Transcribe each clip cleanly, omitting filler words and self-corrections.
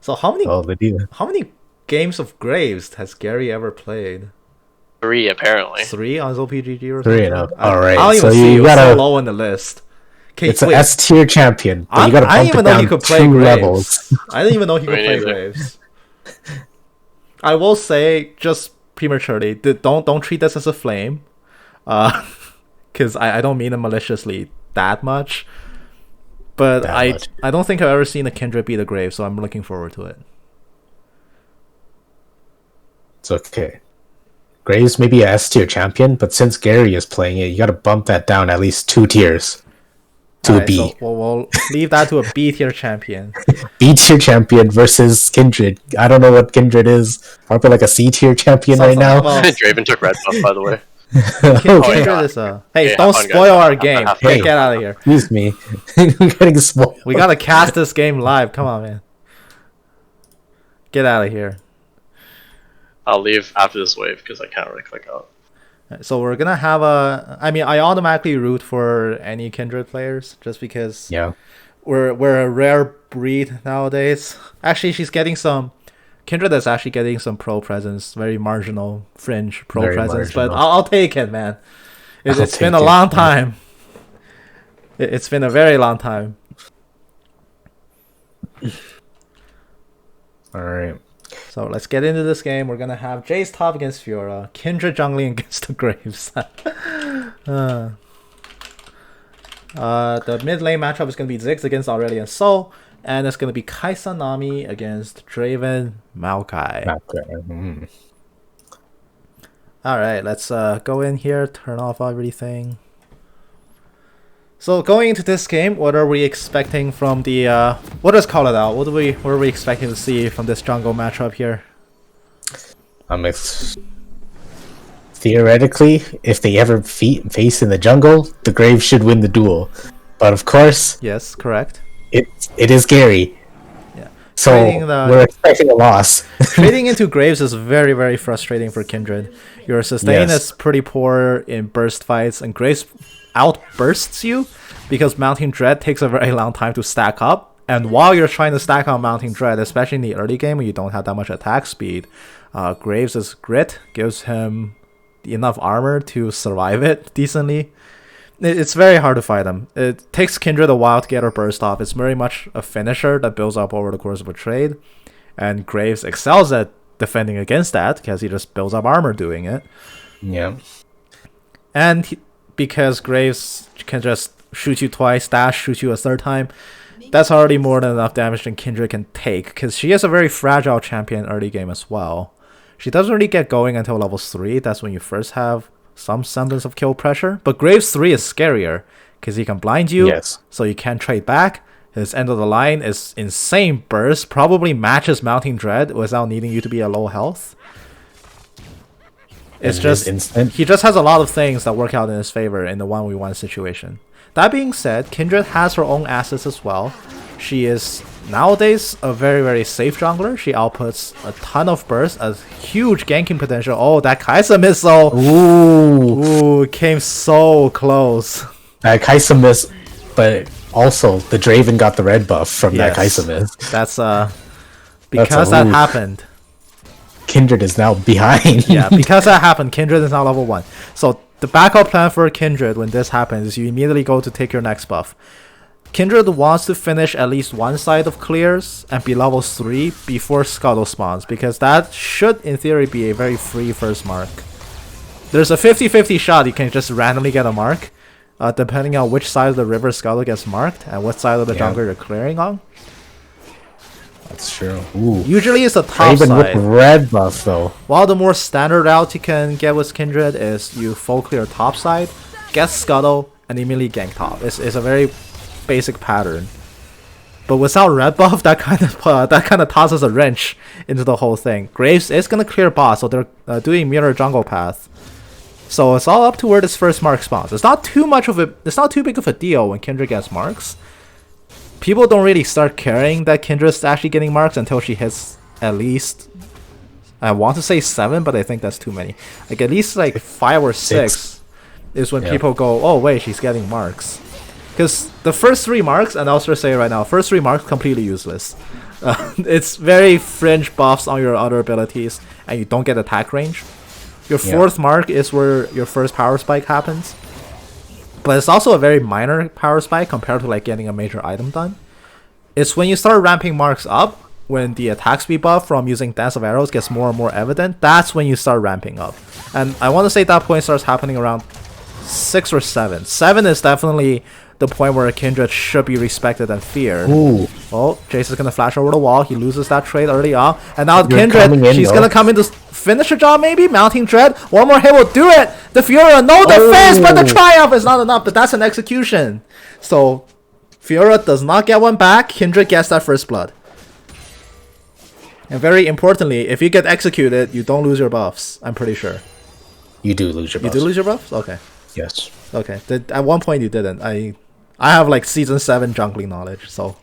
So how many Oh, the diva. how many games of Graves has Gary ever played? 3 apparently. 3 on ZOPGG or Three something? and up. I Alright, don't so even see. you It was so gotta. low on the list. Okay, It's an wait. S tier champion, but you gotta I bump didn't it even know down he could play 2 Graves. levels. I didn't even know he could Me play neither. Graves. I will say, just prematurely, don't treat this as a flame. Because I don't mean it maliciously that much. But That much. I don't think I've ever seen a Kindred beat a Grave, so I'm looking forward to it. It's okay. Graves may be a S tier champion, but since Gary is playing it, you gotta bump that down at least 2 tiers to a Alright, B. so we'll leave that to a B tier champion. B tier champion versus Kindred. I don't know what Kindred is. Probably like a C tier champion right now. Well, Draven took red buff, by the way. Kindred God. is a... Hey, Yeah, don't have fun, spoil guys. our Have game. fun. Hey, get out of here. Excuse me. I'm getting spoiled. We gotta cast this game live. Come on, man. Get out of here. I'll leave after this wave because I can't really click out. So we're gonna have a... I mean, I automatically root for any Kindred players just because Yeah. we're a rare breed nowadays. Actually, she's getting some... Kindred is actually getting some pro presence, very marginal, fringe pro Very presence, but marginal. I'll take it, man. I'll It's been take a it. long time. It's been a very long time. Alright. So let's get into this game. We're gonna have Jace top against Fiora, Kindred jungling against the Graves. The mid lane matchup is gonna be Ziggs against Aurelion Sol, and it's gonna be Kaisa Nami against Draven Maokai. Mm. All right, let's go in here, turn off everything. So going into this game, what are we expecting from the what does call it out? What are we expecting to see from this jungle matchup here? Theoretically, if they ever face in the jungle, the Graves should win the duel. But of course, Yes, correct. it is Gary. Yeah. So Trading the- we're expecting a loss. Trading into Graves is very, very frustrating for Kindred. Your sustain Yes. is pretty poor in burst fights, and Graves outbursts you because Mounting Dread takes a very long time to stack up. And while you're trying to stack on Mounting Dread, especially in the early game when you don't have that much attack speed, Graves' grit gives him enough armor to survive it decently. It's very hard to fight him. It takes Kindred a while to get her burst off. It's very much a finisher that builds up over the course of a trade. And Graves excels at defending against that because he just builds up armor doing it. Yeah. And because Graves can just shoot you twice, dash, shoot you a third time, that's already more than enough damage that Kindred can take. Because she is a very fragile champion early game as well. She doesn't really get going until level 3. That's when you first have some semblance of kill pressure. But Graves 3 is scarier because he can blind you, Yes. so you can't trade back. His end of the line is insane burst, probably matches Mounting Dread without needing you to be at low health. It's And just his instant. he just has a lot of things that work out in his favor in the 1v1 situation. That being said, Kindred has her own assets as well. She is nowadays a very, very safe jungler. She outputs a ton of burst, a huge ganking potential. Oh, that Kaisa missile! Ooh. Ooh, came so close. Kaisa miss, but also the Draven got the red buff from that Yes. Kaisa miss. That's because that oof. happened. Kindred is now behind. Yeah, because that happened, Kindred is now level 1. So the backup plan for Kindred when this happens is you immediately go to take your next buff. Kindred wants to finish at least one side of clears and be level 3 before Scuttle spawns, because that should in theory be a very free first mark. There's a 50-50 shot you can just randomly get a mark, depending on which side of the river Scuttle gets marked and what side of the Yeah. jungle you're clearing on. That's true. Ooh. Usually it's the top Draven with side. red buff though. While the more standard route you can get with Kindred is you full clear top side, get Scuttle, and immediately gank top. It's a very basic pattern. But without red buff, that kind of tosses a wrench into the whole thing. Graves is gonna clear boss, so they're doing mirror jungle path. So it's all up to where this first mark spawns. It's not too big of a deal when Kindred gets marks. People don't really start caring that Kindred's actually getting marks until she hits at least, I want to say 7, but I think that's too many. Like at least like 5 or 6 is when Yeah. people go, oh wait, she's getting marks. Because the first 3 marks, and I'll just say right now, first 3 marks completely useless. It's very fringe buffs on your other abilities, and you don't get attack range. Your fourth mark is where your first power spike happens. But it's also a very minor power spike compared to like getting a major item done. It's when you start ramping marks up, when the attack speed buff from using Dance of Arrows gets more and more evident, that's when you start ramping up. And I want to say that point starts happening around 6 or 7. 7 is definitely the point where a Kindred should be respected and feared. Ooh. Oh, Jace is going to flash over the wall. He loses that trade early on. And now Kindred, she's going to come in to finish the job maybe. Mounting Dread. One more hit will do it. The Fiora, no defense, but the Triumph is not enough. But that's an execution. So, Fiora does not get one back. Kindred gets that first blood. And very importantly, if you get executed, you don't lose your buffs. I'm pretty sure. You do lose your buffs. You do lose your buffs? Okay. Yes. Okay. At one point you didn't. I have like season 7 jungling knowledge, so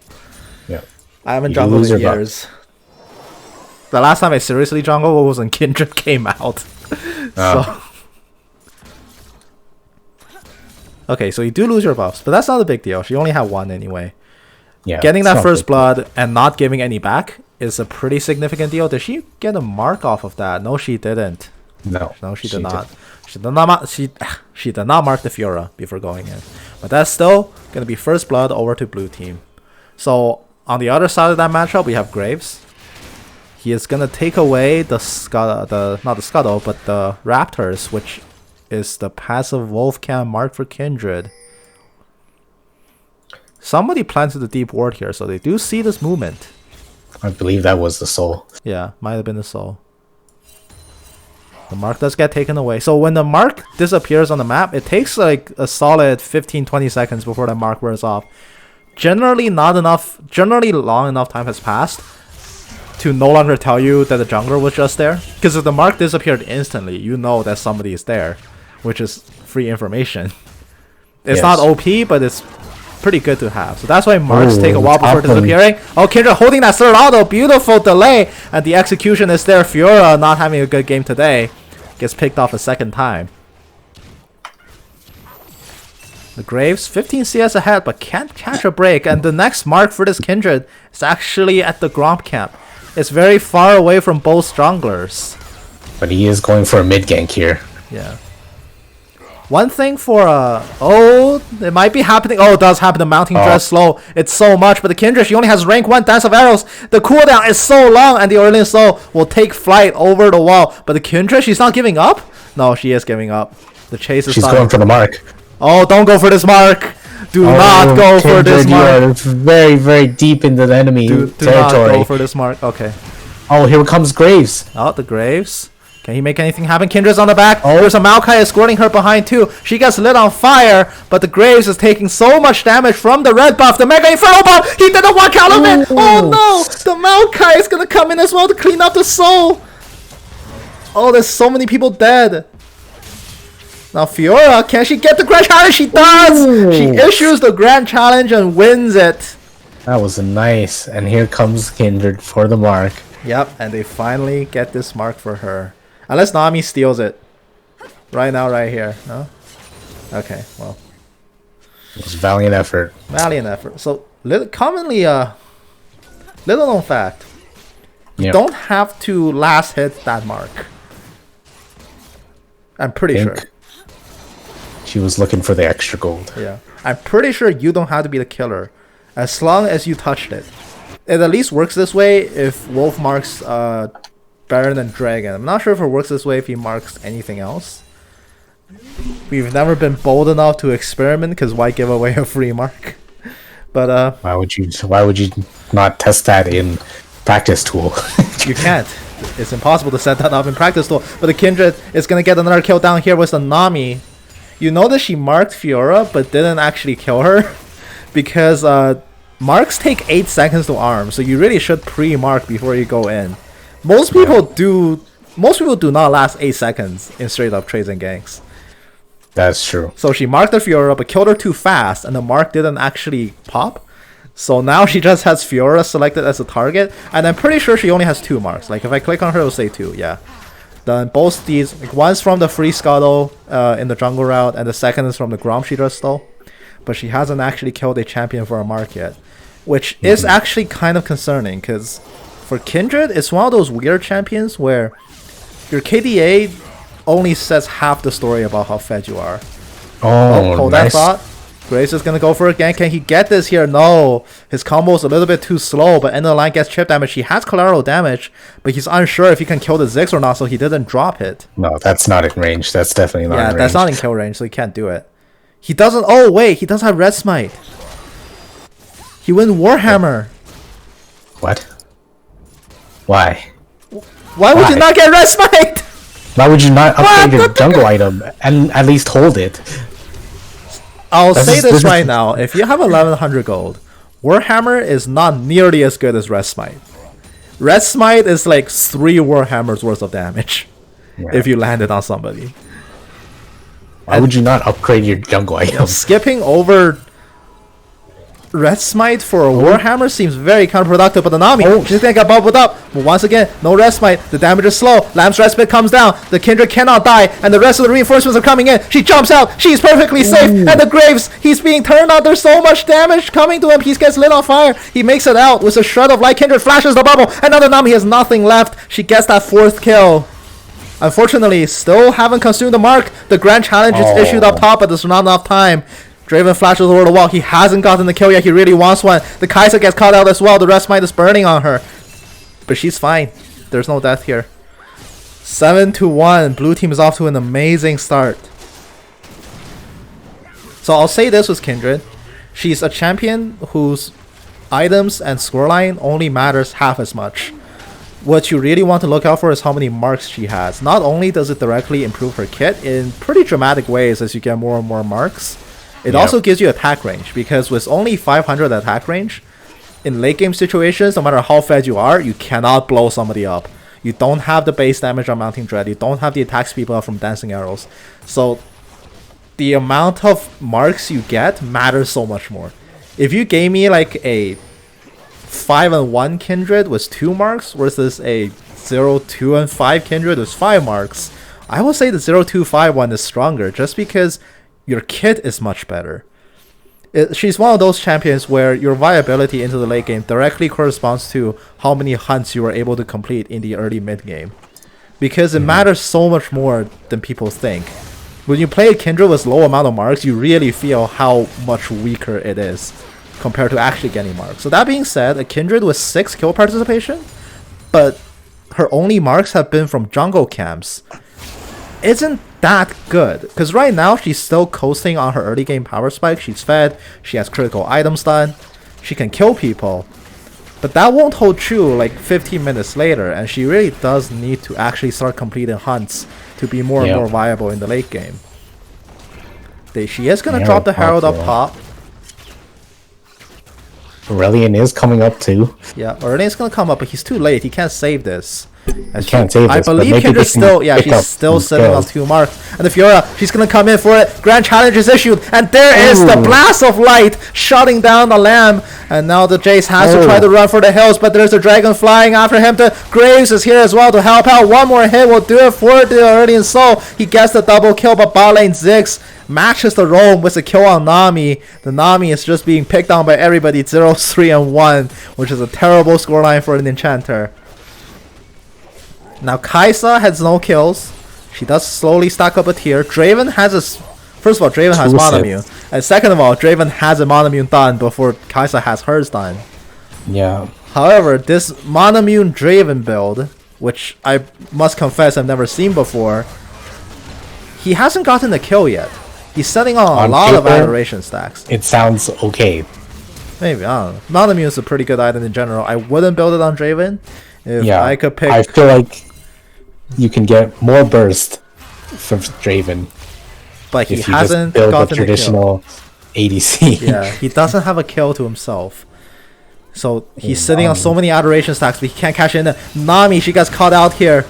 yeah. I haven't jungled in years. The last time I seriously jungled was when Kindred came out. So okay, so you do lose your buffs, but that's not a big deal. She only had 1 anyway. Yeah. Getting that first blood and not giving any back is a pretty significant deal. Did she get a mark off of that? No, she didn't. No, she did not. She did not. She did not mark the Fiora before going in, but that's still gonna be first blood over to blue team. So on the other side of that matchup, we have Graves. He is gonna take away the not the Scuttle, but the Raptors, which is the passive Wolf Cam mark for Kindred. Somebody planted the deep ward here, so they do see this movement. I believe that was the soul. Yeah, might have been the soul. The mark does get taken away. So when the mark disappears on the map, it takes like a solid 15-20 seconds before the mark wears off. Generally long enough time has passed to no longer tell you that the jungler was just there. Because if the mark disappeared instantly, you know that somebody is there, which is free information. It's not OP, but it's pretty good to have. So that's why marks take a while before disappearing. Oh, Kindred holding that third auto. Beautiful delay. And the execution is there. Fiora not having a good game today. Gets picked off a second time. The Graves, 15 CS ahead, but can't catch a break. And the next mark for this Kindred is actually at the Gromp camp. It's very far away from both junglers. But he is going for a mid gank here. Yeah. One thing for it might be happening. Oh, it does happen. The mounting dress slow. It's so much, but the Kindred, she only has rank 1 Dance of Arrows. The cooldown is so long, and the Orlean Soul will take flight over the wall. But the Kindred, she's not giving up. No, she is giving up. The chase is. She's going for the mark. Oh, don't go for this mark. Do not go for this mark. It's very, very deep into the enemy territory. Do not go for this mark. Okay. Oh, here comes Graves. Oh, the Graves. Can he make anything happen? Kindred's on the back. Oh, there's a Maokai escorting her behind too. She gets lit on fire, but the Graves is taking so much damage from the red buff. The Mega Inferno buff! He didn't walk out of it! Oh no! The Maokai is gonna come in as well to clean up the soul! Oh, there's so many people dead. Now Fiora, can she get the Grand Challenge? She does! Ooh. She issues the Grand Challenge and wins it. That was nice. And here comes Kindred for the mark. Yep, and they finally get this mark for her. Unless Nami steals it. Right now, right here. No? Okay, well. It was valiant effort. Valiant effort. So, commonly, little known fact. You don't have to last hit that mark. I'm pretty sure. She was looking for the extra gold. Yeah. I'm pretty sure you don't have to be the killer. As long as you touched it. It at least works this way if Wolf marks Baron and Dragon. I'm not sure if it works this way if he marks anything else. We've never been bold enough to experiment because why give away a free mark? But why would you not test that in practice tool? You can't. It's impossible to set that up in practice tool. But the Kindred is gonna get another kill down here with the Nami. You notice she marked Fiora but didn't actually kill her because marks take 8 seconds to arm, so you really should pre-mark before you go in. Most people do not last 8 seconds in straight up trades and ganks. That's true. So she marked the Fiora but killed her too fast and the mark didn't actually pop. So now she just has Fiora selected as a target, and I'm pretty sure she only has 2 marks. Like if I click on her, it'll say 2, yeah. Then both these, like one's from the free Scuttle in the jungle route, and the second is from the Gromp she just stole. But she hasn't actually killed a champion for a mark yet. which is actually kind of concerning, because for Kindred, it's one of those weird champions where your KDA only says half the story about how fed you are. Oh, Hold nice. that thought. Grace is gonna go for a gank. Can he get this here? No. His combo's a little bit too slow, but end of the line gets chip damage. He has collateral damage, but he's unsure if he can kill the Ziggs or not, so he didn't drop it. No, that's not in range. That's definitely not in range. Yeah, that's not in kill range, so he can't do it. He doesn't... Oh, wait. He does have Red Smite. He wins Warhammer. What? Why? Why would you not get Red Smite? Why would you not upgrade your jungle item and at least hold it? I'll say this right now. If you have 1100 gold, Warhammer is not nearly as good as Red Smite. Red Smite is like 3 Warhammers worth of damage if you land it on somebody. Why would you not upgrade your jungle item? Skipping over Red Smite for a Warhammer seems very counterproductive, but the Nami, she's gonna get bubbled up. But once again, no Red Smite, the damage is slow, Lamb's Red Smite comes down, the Kindred cannot die, and the rest of the reinforcements are coming in. She jumps out, she's perfectly safe, and the Graves, he's being turned out, there's so much damage coming to him, he gets lit on fire, he makes it out with a shred of light, Kindred flashes the bubble, and now the Nami has nothing left, she gets that 4th kill. Unfortunately, still haven't consumed the mark, the Grand Challenge is issued up top, but there's not enough time. Draven flashes over the wall. He hasn't gotten the kill yet. He really wants one. The Kai'Sa gets caught out as well. The Red Smite is burning on her. But she's fine. There's no death here. 7-1. Blue team is off to an amazing start. So I'll say this with Kindred. She's a champion whose items and scoreline only matters half as much. What you really want to look out for is how many marks she has. Not only does it directly improve her kit in pretty dramatic ways as you get more and more marks, it also gives you attack range, because with only 500 attack range, in late game situations, no matter how fed you are, you cannot blow somebody up. You don't have the base damage on Mounting Dread, you don't have the attack speed buff from Dancing Arrows. So the amount of marks you get matters so much more. If you gave me like a 5-1 Kindred with 2 marks versus a 0-2-5 Kindred with 5 marks, I will say the 0-2-5 one is stronger, just because your kit is much better. She's one of those champions where your viability into the late game directly corresponds to how many hunts you are able to complete in the early mid game. Because it matters so much more than people think. When you play a Kindred with low amount of marks, you really feel how much weaker it is compared to actually getting marks. So that being said, a Kindred with 6 kill participation, but her only marks have been from jungle camps, isn't that good, because right now she's still coasting on her early game power spike. She's fed, she has critical item stun, she can kill people, but that won't hold true like 15 minutes later, and she really does need to actually start completing hunts to be more and more viable in the late game. She is going to drop the Herald up top. Aurelian is coming up too. Yeah, Aurelian's going to come up, but he's too late. He can't save this. I believe Kindra's still, she's still sitting on 2 marks. And the Fiora, she's gonna come in for it. Grand Challenge is issued, and there is the blast of light shutting down the Lamb. And now the Jace has to try to run for the hills, but there's a dragon flying after him. The Graves is here as well to help out. One more hit will do it for the Aurelian Soul. He gets the double kill, but bot lane Ziggs matches the roam with a kill on Nami. The Nami is just being picked on by everybody. 0-3-1, which is a terrible scoreline for an enchanter. Now Kai'Sa has no kills. She does slowly stack up a tier. Draven has a... First of all, Draven has Monomune. And second of all, Draven has a Monomune done before Kai'Sa has hers done. Yeah. However, this Monomune Draven build, which I must confess I've never seen before, he hasn't gotten the kill yet. He's setting on a lot of adoration stacks. It sounds okay. Maybe, I don't know. Monomune is a pretty good item in general. I wouldn't build it on Draven. If I could pick... I feel like you can get more burst from Draven, but he hasn't gotten the traditional ADC. Yeah, he doesn't have a kill to himself, so he's sitting on so many adoration stacks, but he can't cash in. Nami, she gets caught out here.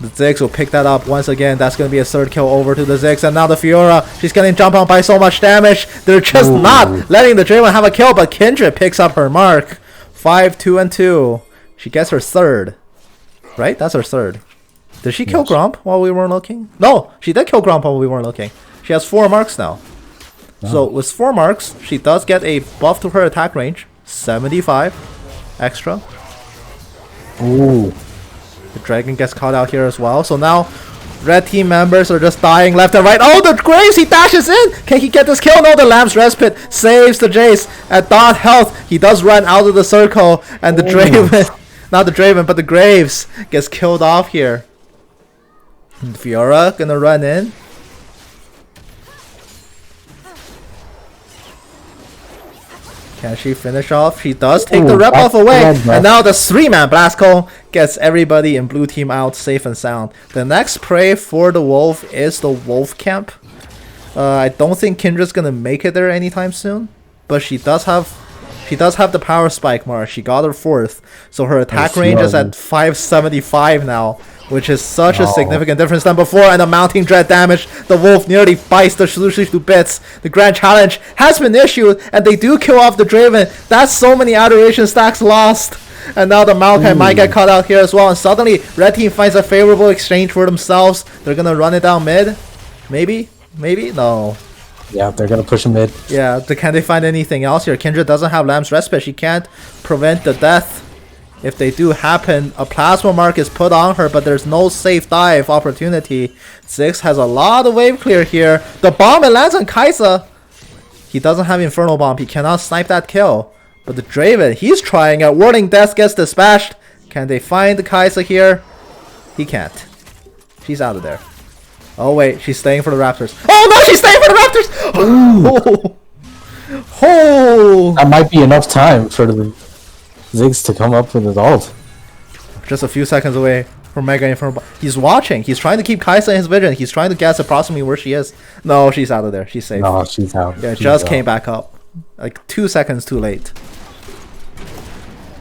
The Ziggs will pick that up once again. That's going to be a 3rd kill over to the Ziggs, and now the Fiora, she's getting jumped on by so much damage. They're just not letting the Draven have a kill, but Kindred picks up her mark. 5-2-2. She gets her 3rd. Right? That's her 3rd. Did she kill Gromp while we weren't looking? No, she did kill Gromp while we weren't looking. She has 4 marks now. So with 4 marks, she does get a buff to her attack range. 75 extra. Ooh. The dragon gets caught out here as well. So now red team members are just dying left and right. Oh, the Graves, he dashes in. Can he get this kill? No, the Lamb's Respite saves the Jace at dot health. He does run out of the circle, and the Draven, not the Draven, but the Graves gets killed off here. And Fiora gonna run in. Can she finish off? She does take the rep buff away. And now the 3-man Blast Cone gets everybody in blue team out safe and sound. The next prey for the Wolf is the Wolf Camp. I don't think Kindred's gonna make it there anytime soon. But she does have the power spike mark. She got her 4th. So her attack range is at 575 now, which is such a significant difference than before. And the mounting dread damage, the Wolf nearly bites the Solution to bits. The grand challenge has been issued, and they do kill off the Draven. That's so many adoration stacks lost. And now the Maokai might get caught out here as well. And suddenly red team finds a favorable exchange for themselves. They're gonna run it down mid. Maybe no. Yeah, they're gonna push him mid. Yeah, can they find anything else here? Kindred doesn't have Lamb's Respite. She can't prevent the death. If they do happen, a plasma mark is put on her, but there's no safe dive opportunity. Ziggs has a lot of wave clear here. The bomb, it lands on Kai'Sa. He doesn't have Infernal Bomb. He cannot snipe that kill. But the Draven, he's trying it. Warding Death gets dispatched. Can they find the Kai'Sa here? He can't. She's out of there. Oh wait, she's staying for the Raptors. Oh no, she's staying for the Raptors! Oh! Oh! That might be enough time for the Ziggs to come up with his ult. Just a few seconds away from Mega Infernal. He's watching. He's trying to keep Kai'Sa in his vision. He's trying to guess approximately where she is. No, she's out of there. She's safe. No, she's out. Yeah, just came back up. Like 2 seconds too late.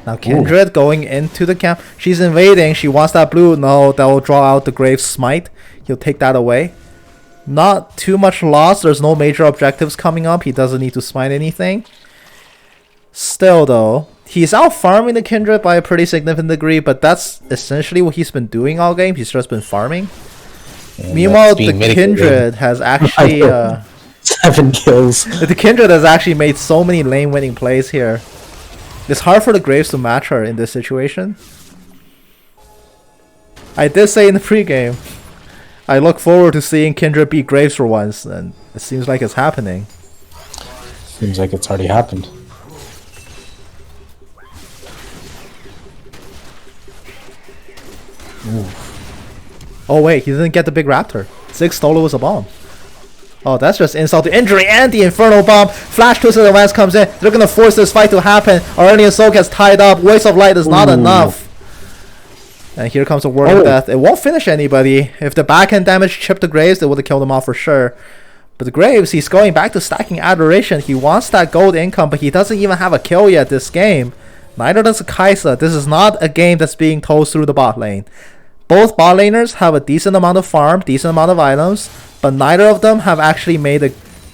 Now Kindred going into the camp. She's invading. She wants that blue. No, that will draw out the Grave Smite. He'll take that away. Not too much loss. There's no major objectives coming up. He doesn't need to smite anything. Still though, he's out farming the Kindred by a pretty significant degree, but that's essentially what he's been doing all game. He's just been farming. Meanwhile, the Kindred has actually 7 kills. The Kindred has actually made so many lane winning plays here. It's hard for the Graves to match her in this situation. I did say in the pregame, I look forward to seeing Kindred beat Graves for once, and it seems like it's happening. Seems like it's already happened. Ooh. Oh wait, he didn't get the big raptor. Ziggs stole it with a bomb. Oh, that's just insult to injury, and the Infernal Bomb. Flash Twisted Advance comes in. They're gonna force this fight to happen. Aurelion Soul gets tied up. Voice of Light is not enough. And here comes a Word of Death. It won't finish anybody. If the backhand damage chipped the Graves, they would have killed him off for sure. But the Graves, he's going back to stacking Adoration. He wants that gold income, but he doesn't even have a kill yet this game. Neither does Kai'Sa. This is not a game that's being told through the bot lane. Both bot laners have a decent amount of farm, decent amount of items, but neither of them have actually made a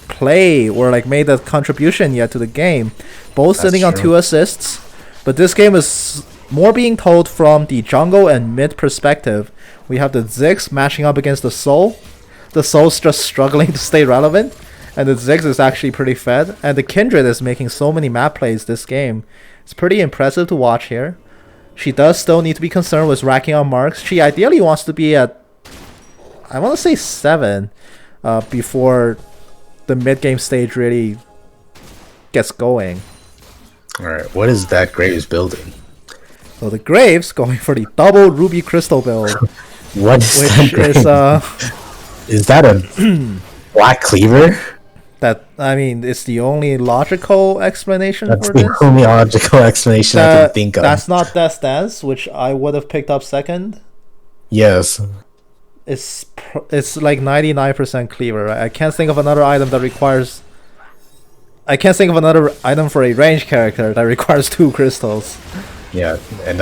play or like made a contribution yet to the game. Both sitting on 2 assists, but this game is more being told from the jungle and mid perspective. We have the Ziggs matching up against the Soul. The Soul's just struggling to stay relevant, and the Ziggs is actually pretty fed, and the Kindred is making so many map plays this game. It's pretty impressive to watch here. She does still need to be concerned with racking on marks. She ideally wants to be at, I want to say 7 before the mid-game stage really gets going. Alright, what is that Graves building? So the Graves going for the double Ruby Crystal build. What is that Graves? Is that a Black Cleaver? That, I mean, it's the only logical explanation That's for the this. only logical explanation I can think of. That's not Death's Dance, which I would have picked up second. Yes. It's like 99% cleaver. Right? I can't think of another item that requires... I can't think of another item for a range character that requires 2 crystals. Yeah, and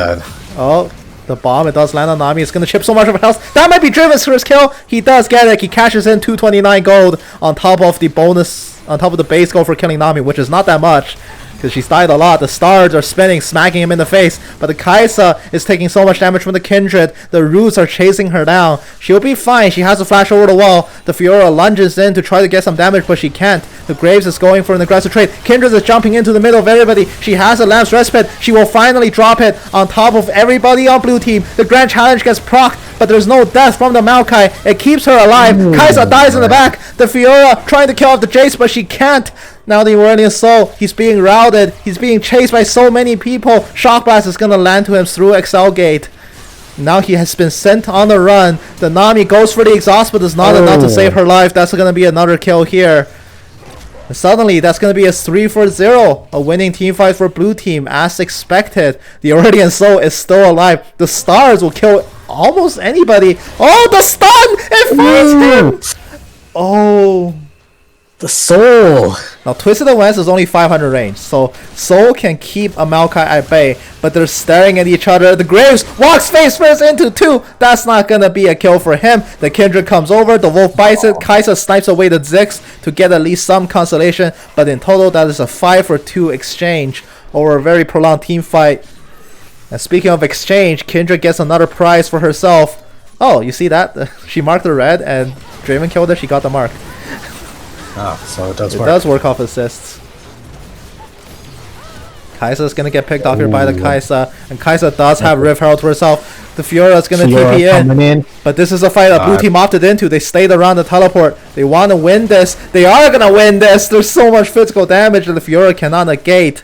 oh, the bomb, it does land on Nami. It's gonna chip so much of health. That might be Driven's first kill. He does get it. He cashes in 229 gold on top of the bonus, on top of the base gold for killing Nami, which is not that much. because she's died a lot. The stars are spinning, smacking him in the face, but the Kaisa is taking so much damage from the Kindred. The roots are chasing her down. She'll be fine. She has to flash over the wall. The Fiora lunges in to try to get some damage, but she can't. The Graves is going for an aggressive trade. Kindred is jumping into the middle of everybody. She has a Lamb's Respite. She will finally drop it on top of everybody on blue team. The Grand Challenge gets procced, but there's no death from the Maokai. It keeps her alive. Kaisa dies in the back. The Fiora trying to kill off the Jace, but she can't. Now the Aurelian Soul, he's being routed. He's being chased by so many people. Shock Blast is gonna land to him through Excel Gate. Now he has been sent on the run. The Nami goes for the exhaust, but it's not enough to save her life. That's gonna be another kill here. And suddenly, that's gonna be a 3-0. A winning team fight for blue team, as expected. The Aurelian Soul is still alive. The stars will kill almost anybody. Oh, the stun! It finds him! Oh. The soul. Now Twisted Awareness is only 500 range, so Soul can keep a Maokai at bay, but they're staring at each other. The Graves walks face first into 2. That's not gonna be a kill for him. The Kindred comes over, the Wolf bites it, Kaisa snipes away the Ziggs to get at least some consolation, but in total that is a 5-for-2 exchange over a very prolonged team fight. And speaking of exchange, Kindred gets another prize for herself. Oh, you see that? She marked the red and Draven killed her, she got the mark. Oh, so it does It work. does work off assists. Kai'Sa's gonna get picked off here by the Kaisa, and Kaisa does have Rift Herald to herself. The Fiora's gonna TP in, but this is a fight that blue team opted into. They stayed around the teleport. They want to win this. They are gonna win this. There's so much physical damage that the Fiora cannot negate.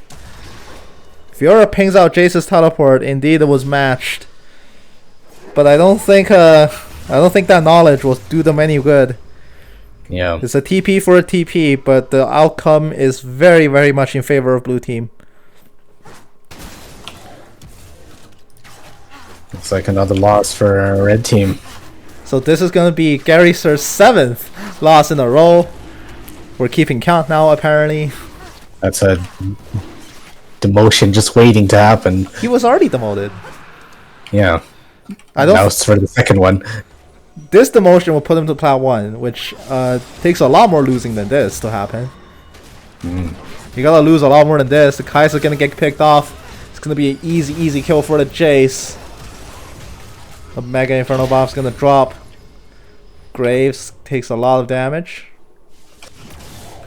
Fiora pings out Jace's teleport. Indeed, it was matched, but I don't think that knowledge will do them any good. Yeah. It's a TP for a TP, but the outcome is very, very much in favor of blue team. It's like another loss for red team. So this is going to be Gary Sir's 7th loss in a row. We're keeping count now, apparently. That's a demotion just waiting to happen. He was already demoted. Yeah. I don't. Now it's for the second one. This demotion will put him to plat 1, which takes a lot more losing than this to happen. You gotta lose a lot more than this. The Kai's gonna get picked off. It's gonna be an easy kill for the Jace. The Mega Inferno Bomb's gonna drop. Graves takes a lot of damage.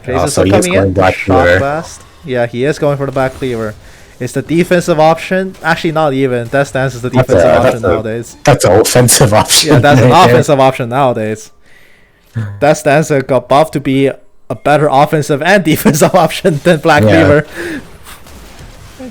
Jace is So still coming in. Black Shock Cleaver. Blast. Yeah, he is going for the back cleaver. It's the defensive option. Actually, not even. Death Dance is the defensive option nowadays. That's an offensive option. Yeah, that's an right there. offensive option nowadays. Death Dance got buffed to be a better offensive and defensive option than Black Cleaver.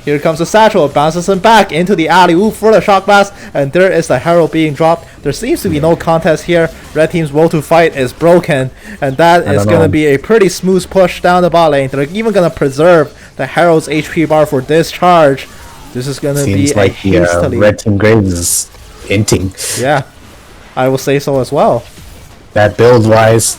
Here comes the satchel, bounces him back into the alley-oop for the shock blast, and there is the Herald being dropped. There seems to be no contest here. Red team's will to fight is broken, and that is going to be a pretty smooth push down the bot lane. They're even going to preserve the Herald's HP bar for this charge. This is going to be Seems like a hastily... red team Graves is hinting. Yeah, I will say so as well. That build-wise,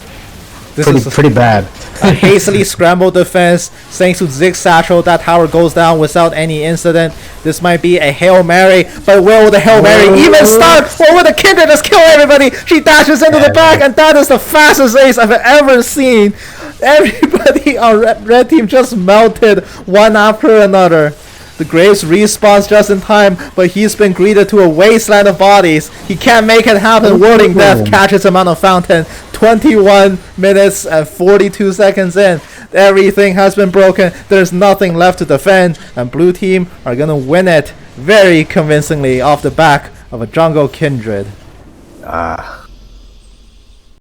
pretty bad. A hastily scrambled defense thanks to Ziggs Satchel. That tower goes down without any incident. This might be a Hail Mary, but will the Hail Mary even start? Or will the Kindred just kill everybody? She dashes into the back, and that is the fastest ace I've ever seen. Everybody on red team just melted one after another. The Graves respawns just in time, but he's been greeted to a wasteland of bodies. He can't make it happen. Warding Death catches him on a fountain. 21 minutes and 42 seconds in. Everything has been broken. There's nothing left to defend, and blue team are gonna win it very convincingly off the back of a jungle Kindred. Ah.